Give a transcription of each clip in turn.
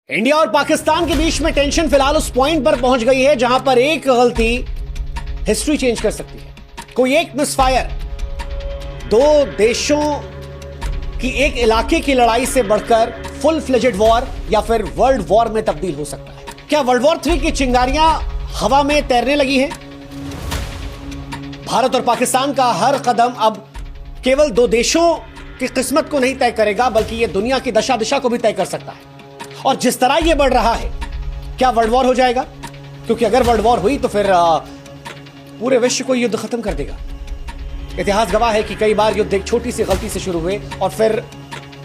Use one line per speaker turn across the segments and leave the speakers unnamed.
India और पाकिस्तान के बीच में टेंशन फिलहाल उस पॉइंट पर पहुंच गई है जहां पर एक गलती हिस्ट्री चेंज कर सकती है। कोई एक मिसफायर दो देशों की एक इलाके की लड़ाई से बढ़कर फुल फ्लेजेड वॉर या फिर वर्ल्ड वॉर में तब्दील हो सकता है। क्या वर्ल्ड वॉर 3 की चिंगारियां हवा में तैरने लगी हैं? भारत और पाकिस्तान का हर कदम अब केवल दो देशों की किस्मत को नहीं तय करेगा बल्कि यह दुनिया की दशा दिशा को भी तय कर सकता है। और जिस तरह यह बढ़ रहा है, क्या वर्ल्ड वॉर हो जाएगा? क्योंकि अगर वर्ल्ड वॉर हुई तो फिर पूरे विश्व को युद्ध खत्म कर देगा। इतिहास गवाह है कि कई बार युद्ध एक छोटी सी गलती से शुरू हुए और फिर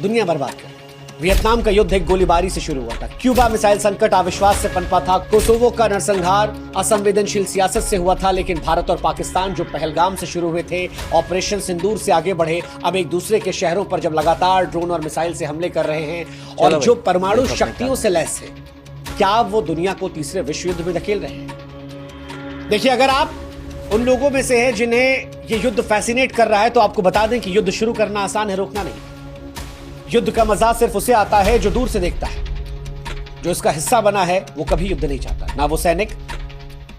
दुनिया बर्बाद कर। वियतनाम का युद्ध एक गोलीबारी से शुरू हुआ था। क्यूबा मिसाइल संकट अविश्वास से पनपा था। कोसोवो का नरसंहार असंवेदनशील सियासत से हुआ था। लेकिन भारत और पाकिस्तान जो पहलगाम से शुरू हुए थे, ऑपरेशन सिंदूर से आगे बढ़े, अब एक दूसरे के शहरों पर जब लगातार ड्रोन और मिसाइल से हमले कर रहे हैं और जो परमाणु शक्तियों से लैस है, क्या वो दुनिया को तीसरे विश्व युद्ध में धकेल रहे हैं? देखिए, अगर आप उन लोगों में से हैं जिन्हें ये युद्ध फैसिनेट कर रहा है तो आपको बता दें कि युद्ध शुरू करना आसान है, रोकना नहीं। युद्ध का मजा सिर्फ उसे आता है जो दूर से देखता है। जो इसका हिस्सा बना है वो कभी युद्ध नहीं चाहता। ना वो सैनिक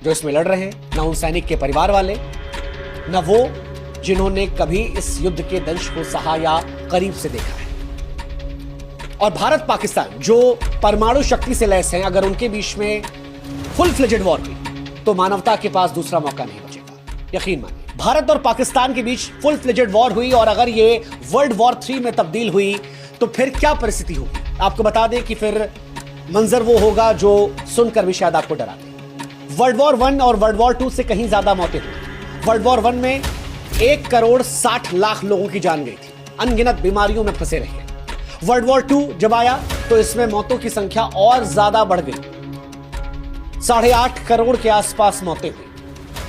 जो इसमें लड़ रहे हैं, ना उन सैनिक के परिवार वाले, ना वो जिन्होंने कभी इस युद्ध के दंश को सहा या करीब से देखा है। और भारत पाकिस्तान जो परमाणु शक्ति से लैस हैं, अगर उनके बीच में फुल फ्लेजेड वॉर हुई तो मानवता के पास दूसरा मौका नहीं बचेगा। यकीन मानिए, भारत और पाकिस्तान के बीच फुल फ्लेजेड वॉर हुई और अगर ये वर्ल्ड वॉर 3 में तब्दील हुई तो फिर क्या परिस्थिति होगी? आपको बता दें कि फिर मंजर वो होगा जो सुनकर भी शायद आपको डरा दे। वर्ल्ड वॉर 1 और वर्ल्ड वॉर 2 से कहीं ज्यादा मौतें हुई। वर्ल्ड वॉर 1 में 1,60,00,000 लोगों की जान गई थी, अनगिनत बीमारियों में फंसे रहे। वर्ल्ड वॉर 2 जब आया तो इसमें मौतों की संख्या और ज्यादा बढ़ गई। 8.5 करोड़ के आसपास मौतें हुई,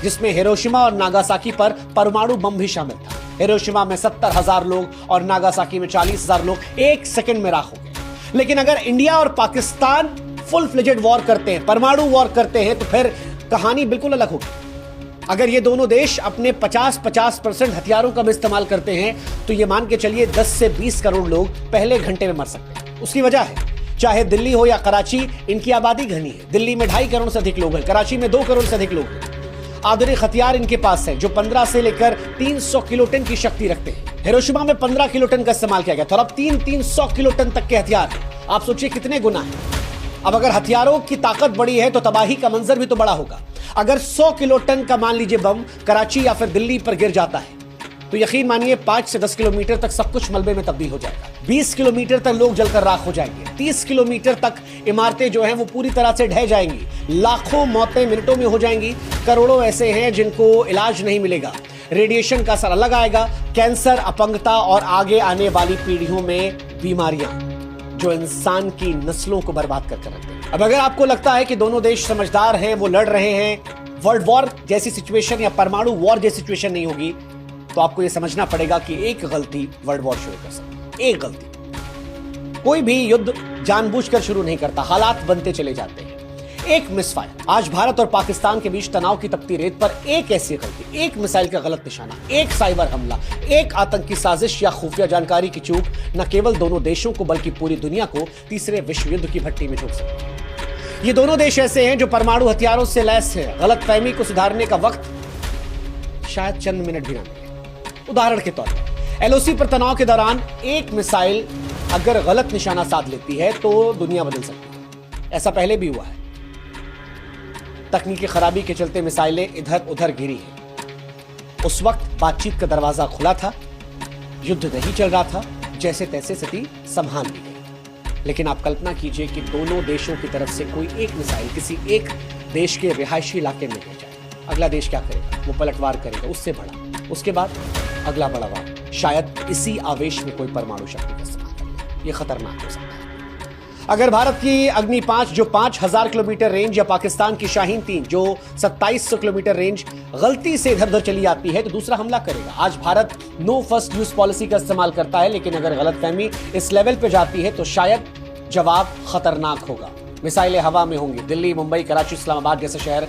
जिसमें हिरोशिमा और नागासाकी पर परमाणु बम भी शामिल था। हिरोशिमा में 70,000 लोग और नागासाकी में 40,000 लोग एक सेकंड में राख हो गए। लेकिन अगर इंडिया और पाकिस्तान फुल फ्लेजेड वॉर करते हैं, परमाणु वॉर करते हैं, तो फिर कहानी बिल्कुल अलग होगी। अगर ये दोनों देश अपने 50% हथियारों का भी इस्तेमाल करते हैं तो ये मान के चलिए 10 से 20 करोड़ लोग पहले घंटे में मर सकते हैं। उसकी वजह है, चाहे दिल्ली हो या कराची, इनकी आबादी घनी है। दिल्ली में 2.5 करोड़ से अधिक लोग हैं, कराची में 2 करोड़ से अधिक लोग हैं। आधुनिक हथियार इनके पास है जो 15 से लेकर 300 किलोटन की शक्ति रखते हैं। हिरोशिमा में 15 किलोटन का इस्तेमाल किया गया था और अब 300 किलोटन तक के हथियार हैं। आप सोचिए कितने गुना है। अब अगर हथियारों की ताकत बड़ी है तो तबाही का मंजर भी तो बड़ा होगा। अगर 100 किलोटन का मान लीजिए बम कराची या फिर दिल्ली पर गिर जाता है तो यकीन मानिए 5 से 10 किलोमीटर तक सब कुछ मलबे में तब्दील हो जाएगा। 20 किलोमीटर तक लोग जलकर राख हो जाएंगे। 30 किलोमीटर तक इमारतें जो हैं वो पूरी तरह से ढह जाएंगी। लाखों मौतें मिनटों में हो जाएंगी। करोड़ों ऐसे हैं जिनको इलाज नहीं मिलेगा। रेडिएशन का असर अलग आएगा। कैंसर, अपंगता और आगे आने वाली पीढ़ियों में बीमारियां जो इंसान की नस्लों को बर्बाद कर रखते हैं। अब अगर आपको लगता है कि दोनों देश समझदार हैं, वो लड़ रहे हैं, वर्ल्ड वॉर जैसी सिचुएशन या परमाणु वॉर जैसी सिचुएशन नहीं होगी, तो आपको यह समझना पड़ेगा कि एक गलती वर्ल्ड वॉर शुरू कर सकती है। एक गलती। कोई भी युद्ध जानबूझकर शुरू नहीं करता, हालात बनते चले जाते हैं। एक मिसफायर। आज भारत और पाकिस्तान के बीच तनाव की तपती रेत पर एक ऐसी गलती, एक मिसाइल का गलत निशाना, एक साइबर हमला, एक आतंकी साजिश या खुफिया जानकारी की चूक न केवल दोनों देशों को बल्कि पूरी दुनिया को तीसरे विश्व युद्ध की भट्टी में झोंक सकती है। ये दोनों देश ऐसे हैं जो परमाणु हथियारों से लैस हैं। गलतफहमी को सुधारने का वक्त शायद चंद मिनट भी ना मिले। उदाहरण के तौर पर एलओसी पर तनाव के दौरान एक मिसाइल अगर गलत निशाना साध लेती है तो दुनिया बदल सकती है। ऐसा पहले भी हुआ है। तकनीकी खराबी के चलते मिसाइलें इधर उधर गिरी हैं। उस वक्त बातचीत का दरवाजा खुला था, युद्ध नहीं चल रहा था, जैसे तैसे स्थिति संभाल ली गई। लेकिन आप कल्पना कीजिए कि दोनों देशों की तरफ से कोई एक मिसाइल किसी एक देश के रिहायशी इलाके में गिर जाए। अगला देश क्या करेगा? वो पलटवार करेगा, उससे बड़ा, उसके बाद अगला बड़ा वार। शायद इसी आवेश में कोई परमाणु शक्ति का इस्तेमाल करे। यह खतरनाक हो सकता है। अगर भारत की अग्नि 5 जो 5000 किलोमीटर रेंज या पाकिस्तान की शाहीन 3 जो 2700 किलोमीटर रेंज गलती से इधर उधर चली आती है तो दूसरा हमला करेगा। आज Bharat no first use policy का इस्तेमाल करता है, लेकिन अगर गलतफहमी इस लेवल पे जाती है तो शायद जवाब खतरनाक होगा। मिसाइलें हवा में होंगी। दिल्ली, मुंबई, कराची, इस्लामाबाद जैसे शहर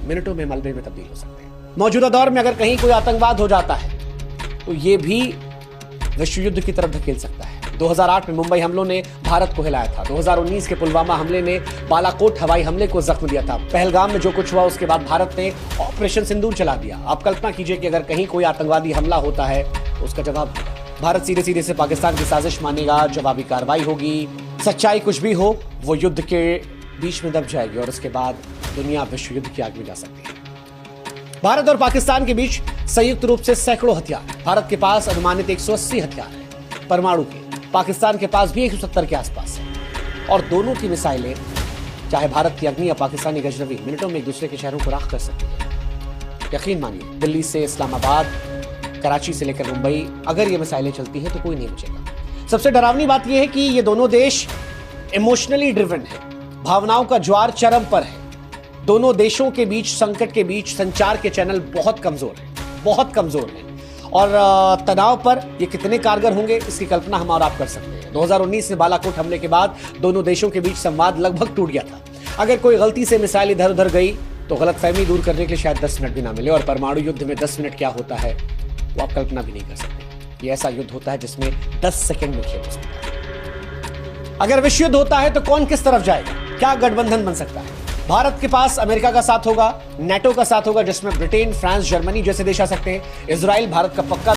मिनटों में मलबे में तब्दील हो सकते हैं। मौजूदा दौर में अगर कहीं कोई आतंकवाद हो जाता है तो यह भी विश्व युद्ध की तरफ धकेल सकता है। 2008 में मुंबई हमलों ने भारत को हिलाया था। 2019 के पुलवामा हमले ने बालाकोट हवाई हमले को जख्म दिया था। पहलगाम में जो कुछ हुआ उसके बाद भारत ने ऑपरेशन सिंदूर चला दिया। आप कल्पना कीजिए कि अगर कहीं कोई आतंकवादी हमला होता है तो उसका जवाब देगा। भारत सीधे सीधे से पाकिस्तान की साजिश मानेगा, जवाबी कार्रवाई होगी। सच्चाई कुछ भी हो, वो युद्ध के बीच में दब जाएगी और उसके बाद दुनिया विश्व युद्ध की आग में जा सकती है। भारत और पाकिस्तान के बीच संयुक्त रूप से सैकड़ों हथियार। भारत के पास अनुमानित 180 हथियार हैं परमाणु के, पाकिस्तान के पास भी 170 के आसपास है। और दोनों की मिसाइलें, चाहे भारत की अग्नि या पाकिस्तानी गजनवी, मिनटों में एक दूसरे के शहरों को राख कर सकती है। यकीन मानिए, दिल्ली से इस्लामाबाद, कराची से लेकर मुंबई, अगर ये मिसाइलें चलती हैं तो कोई नहीं बचेगा। सबसे डरावनी बात यह है कि ये दोनों देश इमोशनली ड्रिवन है, भावनाओं का ज्वार चरम पर है। दोनों देशों के बीच, संकट के बीच संचार के चैनल बहुत कमजोर हैं, बहुत कमजोर हैं। और तनाव पर ये कितने कारगर होंगे इसकी कल्पना हम और आप कर सकते हैं। 2019 में बालाकोट हमले के बाद दोनों देशों के बीच संवाद लगभग टूट गया था। अगर कोई गलती से मिसाइल इधर उधर गई तो गलतफहमी दूर करने के लिए शायद 10 मिनट भी ना मिले। और परमाणु युद्ध में 10 मिनट क्या होता है वो आप कल्पना भी नहीं कर सकते। ये ऐसा युद्ध होता है जिसमें 10 सेकंड में खेल हो सकता है। अगर विश्व युद्ध होता है तो कौन किस तरफ जाएगा, क्या गठबंधन बन सकता है? भारत के पास अमेरिका का साथ होगा, नेटो का साथ होगा जिसमें ब्रिटेन, फ्रांस, जर्मनी जैसे देश आ सकते हैं। इजराइल भारत का पक्का